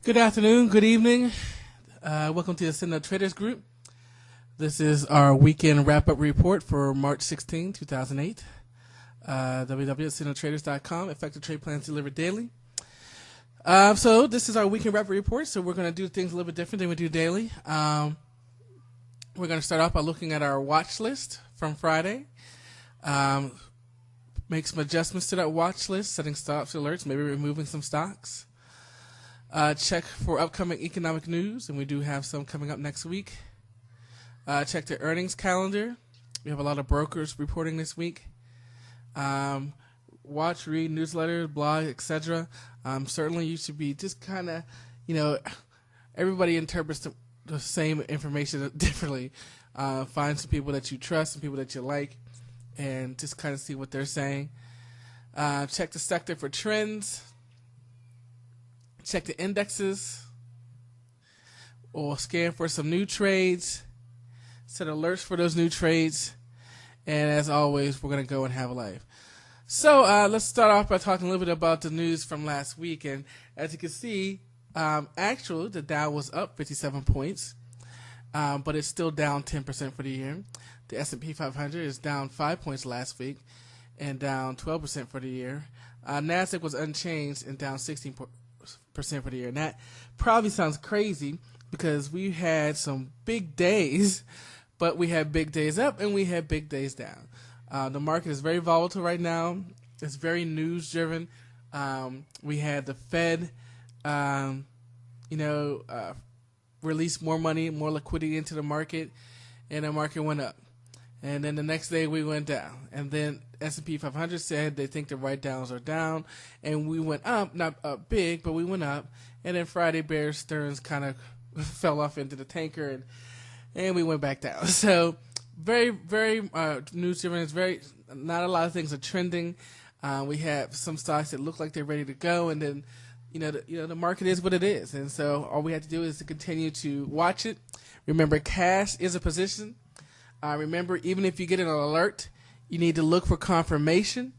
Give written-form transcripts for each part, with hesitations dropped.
Good afternoon, good evening. Welcome to the AccendoTraders group. This is our weekend wrap-up report for March 16, 2008. www.AccendoTraders.com. Effective trade plans delivered daily. So this is our weekend wrap-up report. So we're going to do things a little bit different than we do daily. We're going to start off by looking at our watch list from Friday. Make some adjustments to that watch list, setting stops, alerts, maybe removing some stocks. Check for upcoming economic news, and we do have some coming up next week. Check the earnings calendar. We have a lot of brokers reporting this week. Watch, read newsletters, blog, etc. Certainly you should be just kind of, everybody interprets the same information differently. Find some people that you trust, some people that you like, and just kind of see what they're saying. Check the sector for trends. Check the indexes, or scan for some new trades, set alerts for those new trades, and as always, we're going to go and have a life. So let's start off by talking a little bit about the news from last week. And as you can see, actually the Dow was up 57 points, but it's still down 10% for the year. The S&P 500 is down 5 points last week and down 12% for the year. NASDAQ was unchanged and down 16% for the year. And that probably sounds crazy because we had some big days, but we had big days up and we had big days down. The market is very volatile right now. It's very news driven. We had the Fed, release more money, more liquidity into the market, and the market went up. And then the next day we went down. And then S&P 500 said they think the write-downs are down. And we went up, not up big, but we went up. And then Friday, Bear Stearns kind of fell off into the tanker, and we went back down. So very, very news-driven. It's not a lot of things are trending. We have some stocks that look like they're ready to go. And then, the market is what it is. And so all we have to do is to continue to watch it. Remember, cash is a position. Remember, even if you get an alert, you need to look for confirmation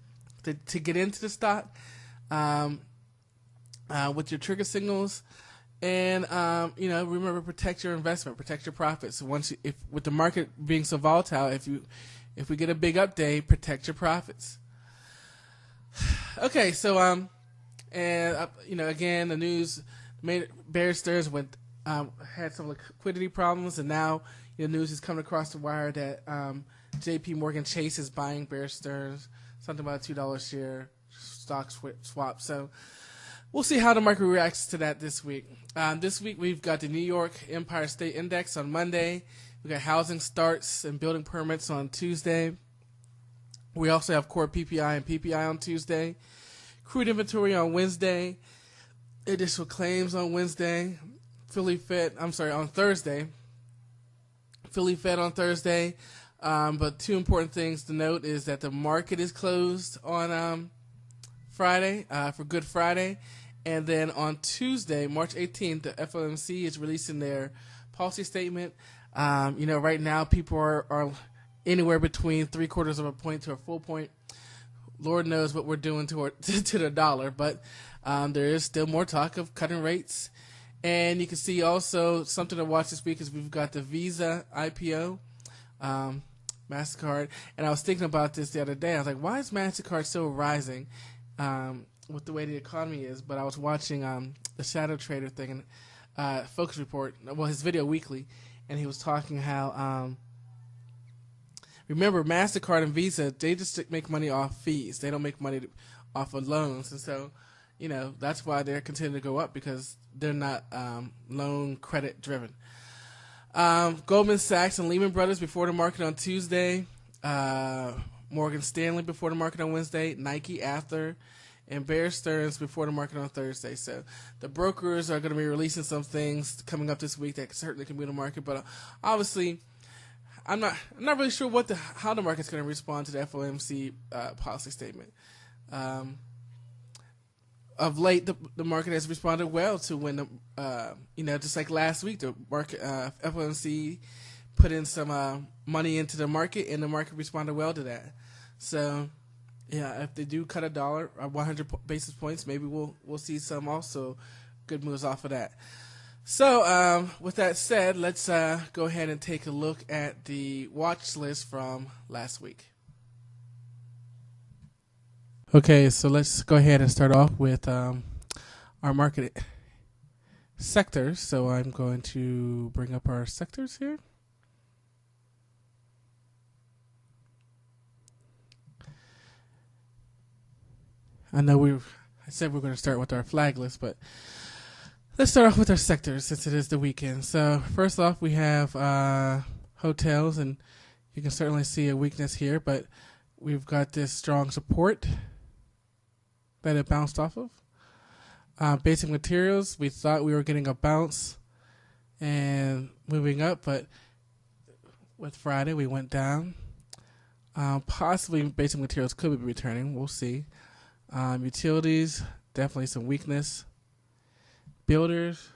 to get into the stock with your trigger signals. And, remember, protect your investment, protect your profits. If with the market being so volatile, if we get a big update, protect your profits. Okay, so, again, the news made Bear Stearns had some liquidity problems, and now the news is coming across the wire that J.P. Morgan Chase is buying Bear Stearns, something about a $2 share stock swap. So we'll see how the market reacts to that this week. This week we've got the New York Empire State Index on Monday. We've got housing starts and building permits on Tuesday. We also have core PPI and PPI on Tuesday. Crude inventory on Wednesday. Additional claims on Wednesday. On Thursday. Philly Fed on Thursday. But two important things to note is that the market is closed on Friday for Good Friday. And then on Tuesday, March 18th, the FOMC is releasing their policy statement. Right now people are anywhere between 3/4 of a point to a full point. Lord knows what we're doing to the dollar. But there is still more talk of cutting rates. And you can see also something to watch this week is we've got the Visa IPO, MasterCard. And I was thinking about this the other day. I was like, why is MasterCard still rising with the way the economy is? But I was watching the Shadow Trader thing, and Focus Report, his video weekly, and he was talking how, remember, MasterCard and Visa, they just make money off fees. They don't make money off of loans. And so, that's why they're continuing to go up, because they're not loan credit driven. Goldman Sachs and Lehman Brothers before the market on Tuesday. Morgan Stanley before the market on Wednesday. Nike after. And Bear Stearns before the market on Thursday. So the brokers are going to be releasing some things coming up this week that certainly can be in the market. But obviously, I'm not really sure how the market's going to respond to the FOMC policy statement. Of late, the market has responded well to when just like last week, the market FOMC put in some money into the market, and the market responded well to that. So, if they do cut $100 basis points, maybe we'll see some also good moves off of that. So with that said, let's go ahead and take a look at the watch list from last week. Okay, so let's go ahead and start off with our market sectors. So I'm going to bring up our sectors here. I know I said we're going to start with our flag list, but let's start off with our sectors since it is the weekend. So first off, we have hotels, and you can certainly see a weakness here, but we've got this strong support that it bounced off of. Basic materials, we thought we were getting a bounce and moving up, but with Friday we went down. Possibly basic materials could be returning. We'll see. Utilities, definitely some weakness. Builders,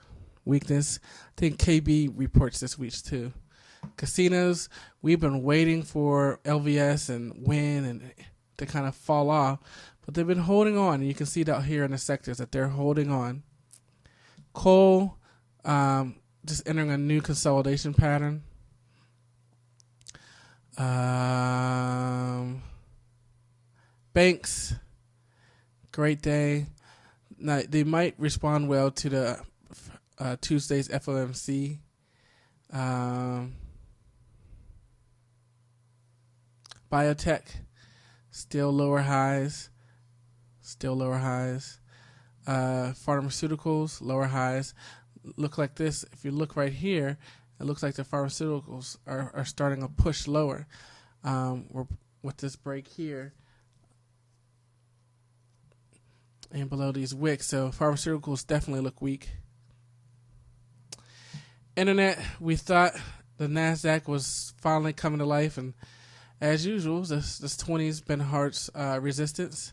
weakness. I think KB reports this week too. Casinos, we've been waiting for LVS and Wynn and to kind of fall off, but they've been holding on, and you can see that here in the sectors that they're holding on. Coal, just entering a new consolidation pattern. Banks, great day. Now, they might respond well to the Tuesday's FOMC. Biotech, still lower highs. Pharmaceuticals, lower highs. Look like this. If you look right here, it looks like the pharmaceuticals are starting to push lower. We're with this break here and below these wicks. So pharmaceuticals definitely look weak. Internet, we thought the NASDAQ was finally coming to life, and as usual, this 20's been hard resistance.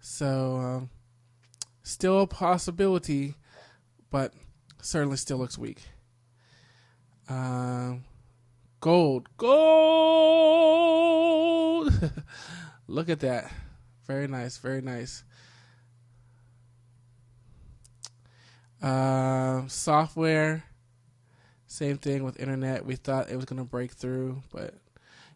So still a possibility, but certainly still looks weak. Gold. Look at that. Very nice, very nice. Software, same thing with internet. We thought it was going to break through, but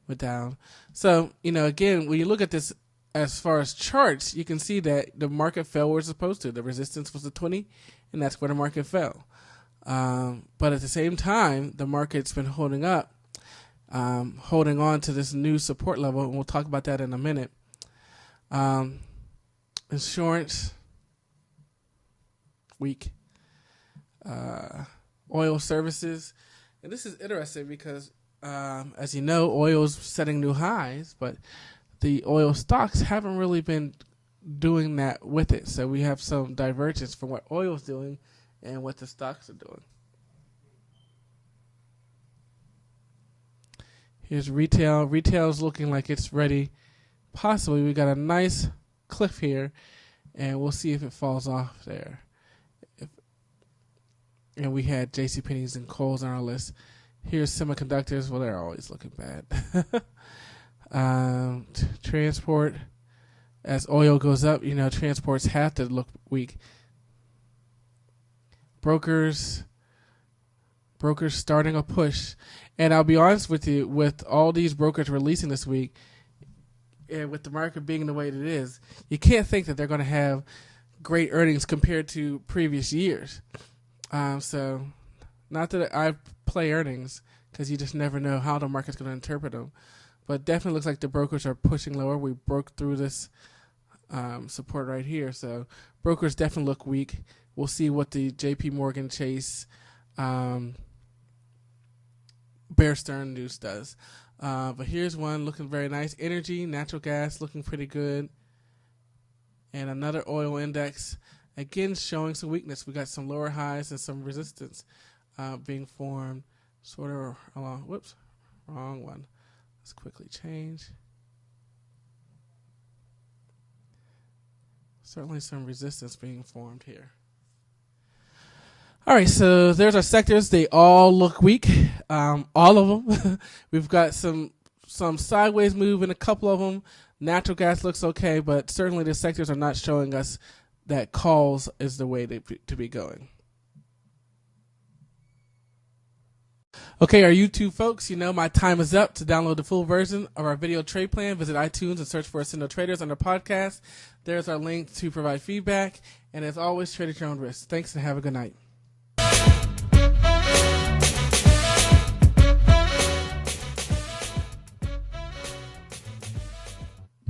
went down. So, again, when you look at this as far as charts, you can see that the market fell where it's supposed to. The resistance was the 20, and that's where the market fell. But at the same time, the market's been holding up, holding on to this new support level, and we'll talk about that in a minute. Insurance, weak. Oil services, and this is interesting because, as you know, oil's setting new highs, but the oil stocks haven't really been doing that with it. So we have some divergence from what oil's doing and what the stocks are doing. Here's retail. Retail's looking like it's ready. Possibly we got a nice cliff here, and we'll see if it falls off there. And we had JCPenney's and Kohl's on our list. Here's semiconductors. Well, they're always looking bad. Transport, as oil goes up, transports have to look weak. Brokers starting a push. And I'll be honest with you, with all these brokers releasing this week, and with the market being the way it is, you can't think that they're going to have great earnings compared to previous years. So, not that I play earnings, because you just never know how the market's going to interpret them. But definitely looks like the brokers are pushing lower. We broke through this support right here. So, brokers definitely look weak. We'll see what the JP Morgan Chase Bear Stearns news does. But here's one looking very nice. Energy, natural gas looking pretty good. And another oil index. Again, showing some weakness. We got some lower highs and some resistance being formed sort of along. Whoops, wrong one. Let's quickly change. Certainly some resistance being formed here. All right, so there's our sectors. They all look weak, all of them. We've got some sideways move in a couple of them. Natural gas looks okay, but certainly the sectors are not showing us that calls is the way to be going. Okay, our YouTube folks, my time is up. To download the full version of our video trade plan, visit iTunes and search for AccendoTraders under podcast. There's our link to provide feedback. And as always, trade at your own risk. Thanks and have a good night.